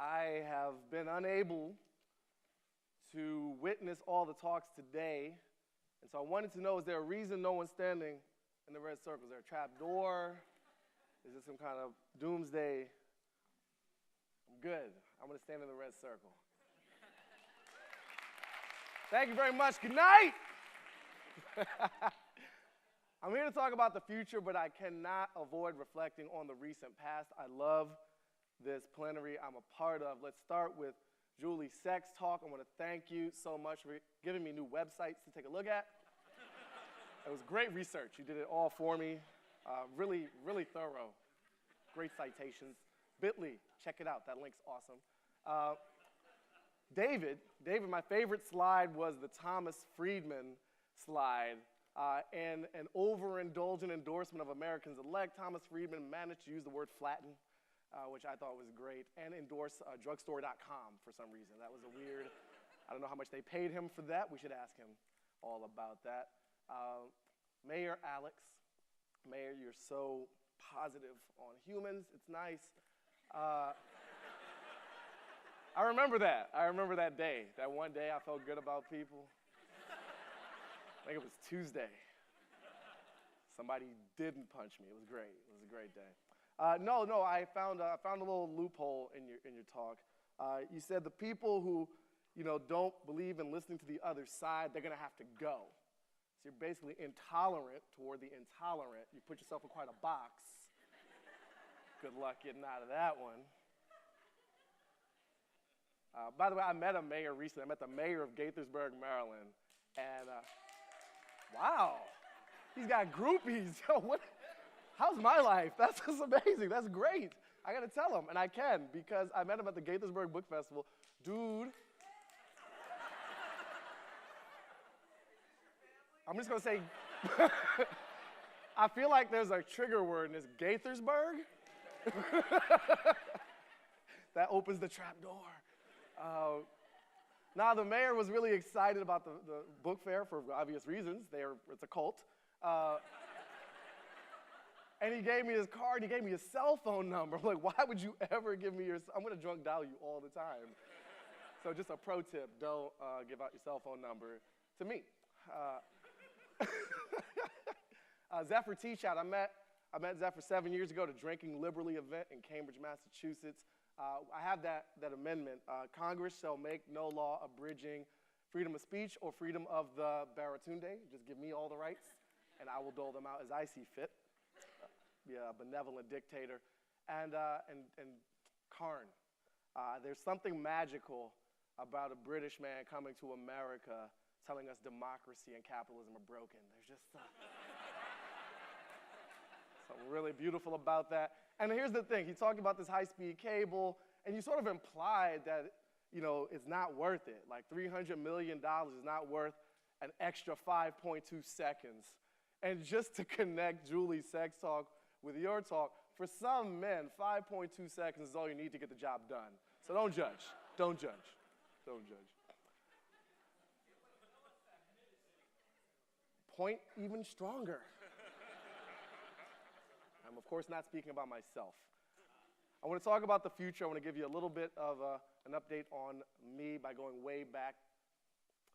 I have been unable to witness all the talks today, and so I wanted to know, is there a reason no one's standing in the red circle? Is there a trap door? Is this some kind of doomsday? I'm good. I'm going to stand in the red circle. Thank you very much. Good night. I'm here to talk about the future, but I cannot avoid reflecting on the recent past. I love this plenary I'm a part of. Let's start with Julie's sex talk. I want to thank you so much for giving me new websites to take a look at. It was great research. You did it all for me. Really, really thorough. Great citations. Bitly, check it out. That link's awesome. David, my favorite slide was the Thomas Friedman slide. And an overindulgent endorsement of Americans-elect, Thomas Friedman managed to use the word flatten, which I thought was great, and endorse drugstore.com for some reason. That was a weird, I don't know how much they paid him for that. We should ask him all about that. Mayor Alex, Mayor, you're so positive on humans. It's nice. I remember that. I remember that day. That one day I felt good about people. I think it was Tuesday. Somebody didn't punch me. It was great. It was a great day. No, I found a little loophole in your talk. You said the people who, don't believe in listening to the other side, they're going to have to go. So you're basically intolerant toward the intolerant. You put yourself in quite a box. Good luck getting out of that one. By the way, I met a mayor recently. I met the mayor of Gaithersburg, Maryland, and wow, he's got groupies. Yo, how's my life? That's just amazing. That's great. I got to tell him, and I can, because I met him at the Gaithersburg Book Festival. Dude, I'm just going to say, I feel like there's a trigger word in this, Gaithersburg. That opens the trap door. Now, the mayor was really excited about the book fair for obvious reasons. It's a cult. And he gave me his card. He gave me his cell phone number. I'm like, why would you ever give me I'm going to drunk dial you all the time. So just a pro tip, don't give out your cell phone number to me. Zephyr T-Shot, I met Zephyr 7 years ago at a Drinking Liberally event in Cambridge, Massachusetts. I have that amendment. Congress shall make no law abridging freedom of speech or freedom of the Baratunde. Just give me all the rights, and I will dole them out as I see fit. Be a benevolent dictator. And Karn. There's something magical about a British man coming to America telling us democracy and capitalism are broken. There's just something really beautiful about that. And here's the thing. He talked about this high-speed cable, and you sort of implied that, it's not worth it. Like $300 million is not worth an extra 5.2 seconds. And just to connect Julie's sex talk with your talk, for some men, 5.2 seconds is all you need to get the job done. So don't judge. Don't judge. Don't judge. Point even stronger. I'm, of course, not speaking about myself. I want to talk about the future. I want to give you a little bit of an update on me by going way back.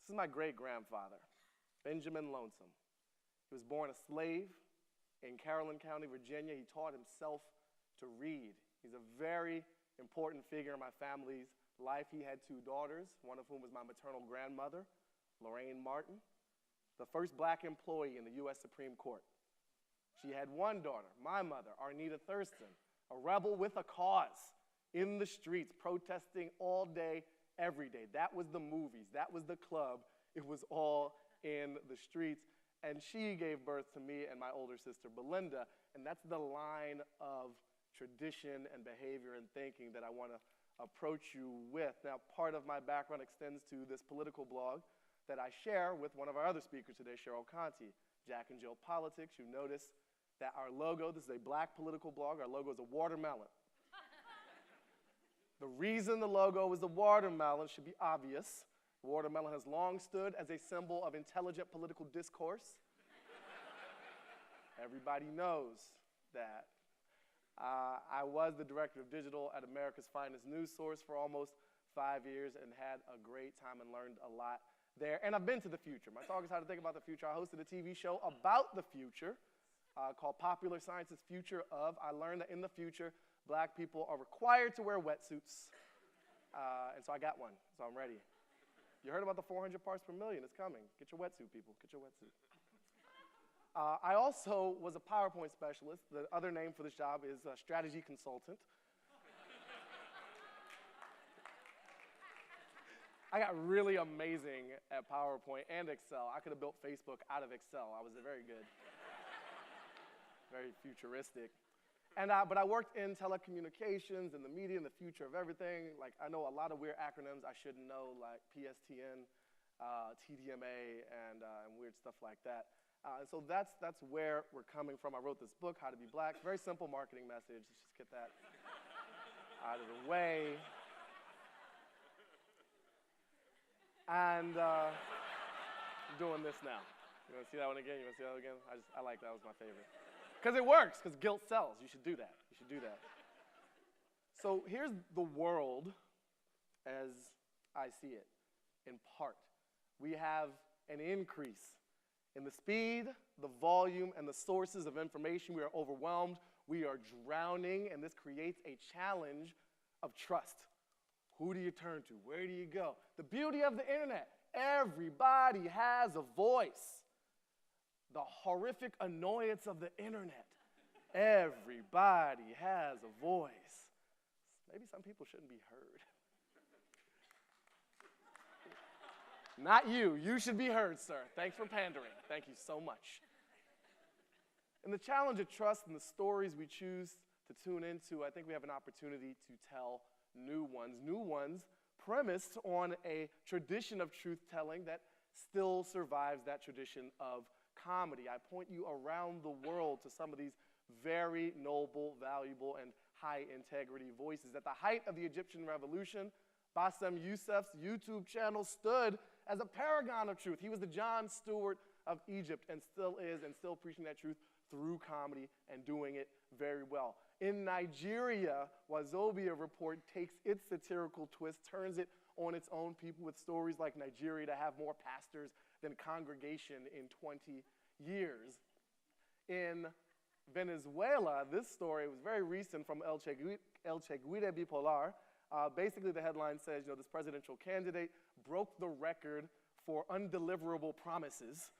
This is my great-grandfather, Benjamin Lonesome. He was born a slave in Caroline County, Virginia. He taught himself to read. He's a very important figure in my family's life. He had two daughters, one of whom was my maternal grandmother, Lorraine Martin, the first black employee in the U.S. Supreme Court. She had one daughter, my mother, Arnita Thurston, a rebel with a cause in the streets, protesting all day, every day. That was the movies. That was the club. It was all in the streets. And she gave birth to me and my older sister, Belinda. And that's the line of tradition and behavior and thinking that I want to approach you with. Now, part of my background extends to this political blog that I share with one of our other speakers today, Cheryl Conti, Jack and Jill Politics. You notice that our logo, this is a black political blog, our logo is a watermelon. The reason the logo is a watermelon should be obvious. Watermelon has long stood as a symbol of intelligent political discourse. Everybody knows that. I was the director of digital at America's Finest News Source for almost 5 years and had a great time and learned a lot there. And I've been to the future. My talk is how to think about the future. I hosted a TV show about the future called Popular Science's Future Of. I learned that in the future, black people are required to wear wetsuits. And so I got one, so I'm ready. You heard about the 400 parts per million. It's coming. Get your wetsuit, people. Get your wetsuit. I also was a PowerPoint specialist. The other name for this job is strategy consultant. I got really amazing at PowerPoint and Excel. I could have built Facebook out of Excel. I was very good. Very futuristic. But I worked in telecommunications and the media and the future of everything. Like, I know a lot of weird acronyms I shouldn't know, like PSTN, TDMA, and weird stuff like that. And so that's where we're coming from. I wrote this book, How to Be Black. Very simple marketing message. Let's just get that out of the way. And I'm doing this now. You want to see that one again? You want to see that one again? I like that. Was my favorite. Because it works, because guilt sells. You should do that. You should do that. So here's the world as I see it, in part. We have an increase in the speed, the volume, and the sources of information. We are overwhelmed. We are drowning, and this creates a challenge of trust. Who do you turn to? Where do you go? The beauty of the internet, everybody has a voice. The horrific annoyance of the internet. Everybody has a voice. Maybe some people shouldn't be heard. Not you. You should be heard, sir. Thanks for pandering. Thank you so much. In the challenge of trust and the stories we choose to tune into, I think we have an opportunity to tell new ones premised on a tradition of truth-telling that still survives that tradition of comedy. I point you around the world to some of these very noble, valuable, and high-integrity voices. At the height of the Egyptian revolution, Bassem Youssef's YouTube channel stood as a paragon of truth. He was the Jon Stewart of Egypt and still is, and still preaching that truth through comedy and doing it very well. In Nigeria, Wazobia Report takes its satirical twist, turns it on its own people with stories like Nigeria to have more pastors than congregation in 20 years. In Venezuela, this story was very recent from El Cheguire Bipolar. Basically, the headline says, this presidential candidate broke the record for undeliverable promises,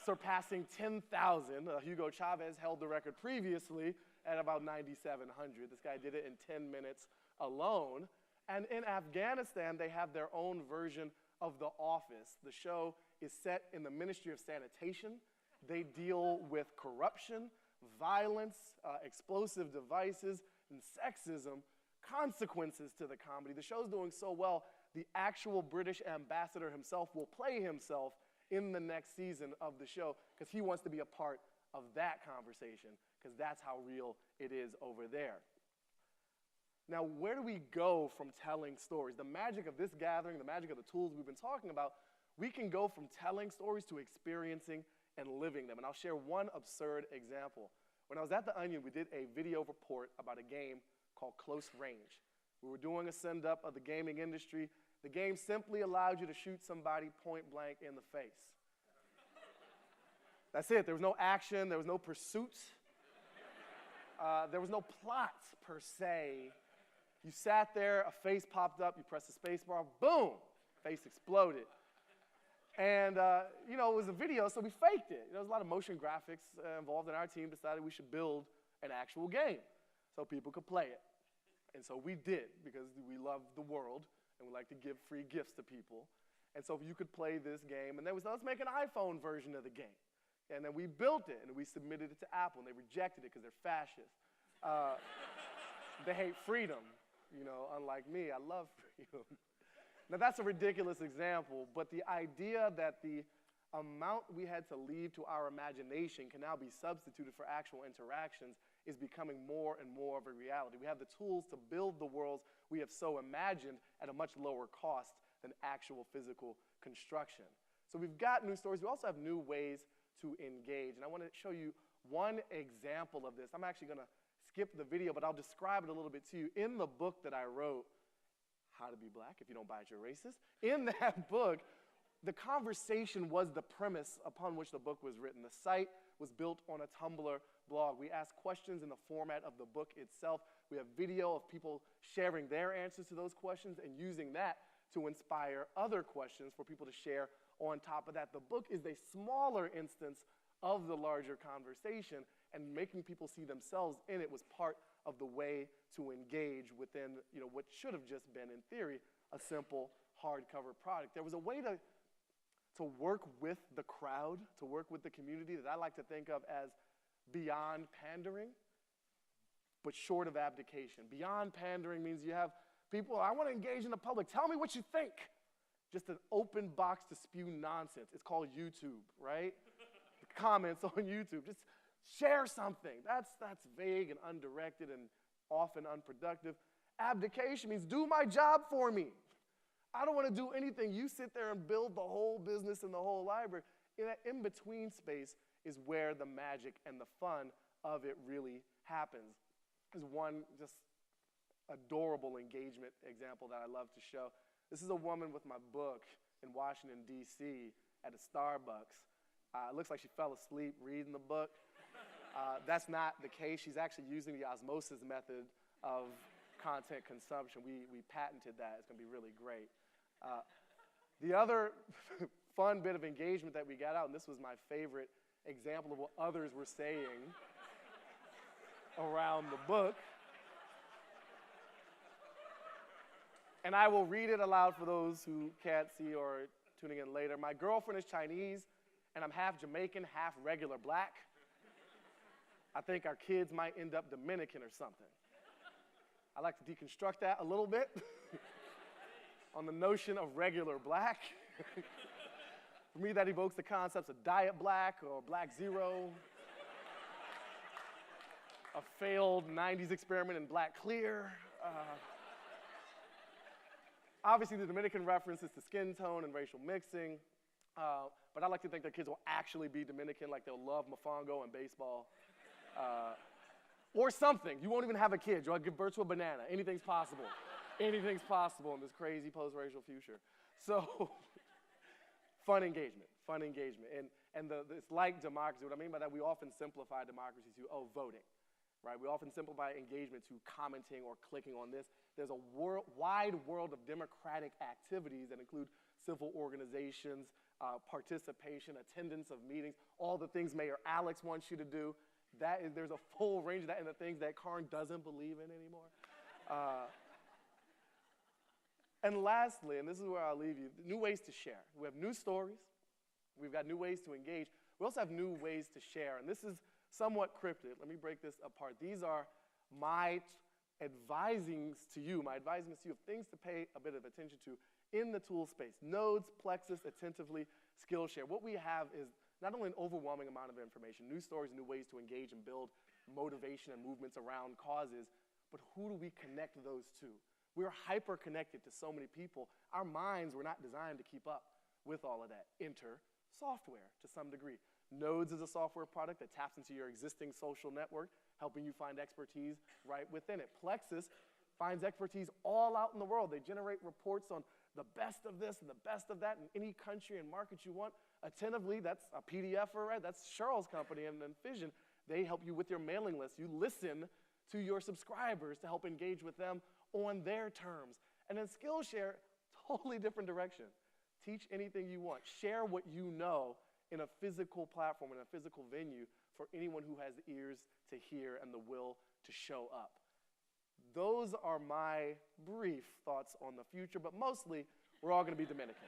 surpassing 10,000. Hugo Chavez held the record previously at about 9,700. This guy did it in 10 minutes alone. And in Afghanistan, they have their own version of The Office. The show is set in the Ministry of Sanitation. They deal with corruption, violence, explosive devices, and sexism, consequences to the comedy. The show's doing so well, the actual British ambassador himself will play himself in the next season of the show because he wants to be a part of that conversation because that's how real it is over there. Now, where do we go from telling stories? The magic of this gathering, the magic of the tools we've been talking about, we can go from telling stories to experiencing and living them. And I'll share one absurd example. When I was at The Onion, we did a video report about a game called Close Range. We were doing a send-up of the gaming industry. The game simply allowed you to shoot somebody point blank in the face. That's it. There was no action. There was no pursuit. There was no plot, per se. You sat there, a face popped up, you pressed the space bar, boom, face exploded. And, it was a video, so we faked it. There was a lot of motion graphics involved, and our team decided we should build an actual game so people could play it. And so we did, because we love the world, and we like to give free gifts to people. And so you could play this game, and then we said, let's make an iPhone version of the game. And then we built it, and we submitted it to Apple, and they rejected it because they're fascists. They hate freedom. Unlike me, I love freedom. Now, that's a ridiculous example, but the idea that the amount we had to leave to our imagination can now be substituted for actual interactions is becoming more and more of a reality. We have the tools to build the worlds we have so imagined at a much lower cost than actual physical construction. So we've got new stories. We also have new ways to engage, and I want to show you one example of this. I'm actually going to skip the video, but I'll describe it a little bit to you. In the book that I wrote, How to Be Black, if you don't buy it, you're racist. In that book, the conversation was the premise upon which the book was written. The site was built on a Tumblr blog. We asked questions in the format of the book itself. We have video of people sharing their answers to those questions and using that to inspire other questions for people to share on top of that. The book is a smaller instance of the larger conversation, and making people see themselves in it was part of the way to engage within, what should have just been, in theory, a simple hardcover product. There was a way to work with the crowd, to work with the community that I like to think of as beyond pandering, but short of abdication. Beyond pandering means you have people, I want to engage in the public. Tell me what you think. Just an open box to spew nonsense. It's called YouTube, right? Comments on YouTube. Just share something. That's vague and undirected and often unproductive. Abdication means do my job for me. I don't want to do anything. You sit there and build the whole business and the whole library. In that in-between space is where the magic and the fun of it really happens. There's one just adorable engagement example that I love to show. This is a woman with my book in Washington, D.C. at a Starbucks. It looks like she fell asleep reading the book. That's not the case. She's actually using the osmosis method of content consumption. We patented that. It's going to be really great. The other fun bit of engagement that we got out, and this was my favorite example of what others were saying around the book, and I will read it aloud for those who can't see or tuning in later. My girlfriend is Chinese, and I'm half Jamaican, half regular black. I think our kids might end up Dominican or something. I like to deconstruct that a little bit on the notion of regular black. For me, that evokes the concepts of diet black or black zero, a failed 90s experiment in black clear. Obviously, the Dominican reference is to skin tone and racial mixing, but I like to think that kids will actually be Dominican, like they'll love mofongo and baseball. Or something. You won't even have a kid. You'll give birth to a banana. Anything's possible. Anything's possible in this crazy post-racial future. So, fun engagement. And it's like democracy. What I mean by that, we often simplify democracy to, voting. Right? We often simplify engagement to commenting or clicking on this. There's a wide world of democratic activities that include civil organizations, participation, attendance of meetings, all the things Mayor Alex wants you to do. There's a full range of that, and the things that Karn doesn't believe in anymore. And lastly, and this is where I'll leave you, new ways to share. We have new stories. We've got new ways to engage. We also have new ways to share, and this is somewhat cryptic. Let me break this apart. These are my advisings to you of things to pay a bit of attention to in the tool space. Nodes, Plexus, Attentively, Skillshare. What we have is not only an overwhelming amount of information, new stories, new ways to engage and build motivation and movements around causes, but who do we connect those to? We're hyper-connected to so many people. Our minds were not designed to keep up with all of that. Enter software to some degree. Nodes is a software product that taps into your existing social network, helping you find expertise right within it. Plexus finds expertise all out in the world. They generate reports on the best of this and the best of that in any country and market you want. Attentively, that's a PDF-er, right? That's Cheryl's company, and then Fission. They help you with your mailing list. You listen to your subscribers to help engage with them on their terms. And then Skillshare, totally different direction. Teach anything you want. Share what you know in a physical platform, in a physical venue for anyone who has ears to hear and the will to show up. Those are my brief thoughts on the future, but mostly we're all going to be Dominican.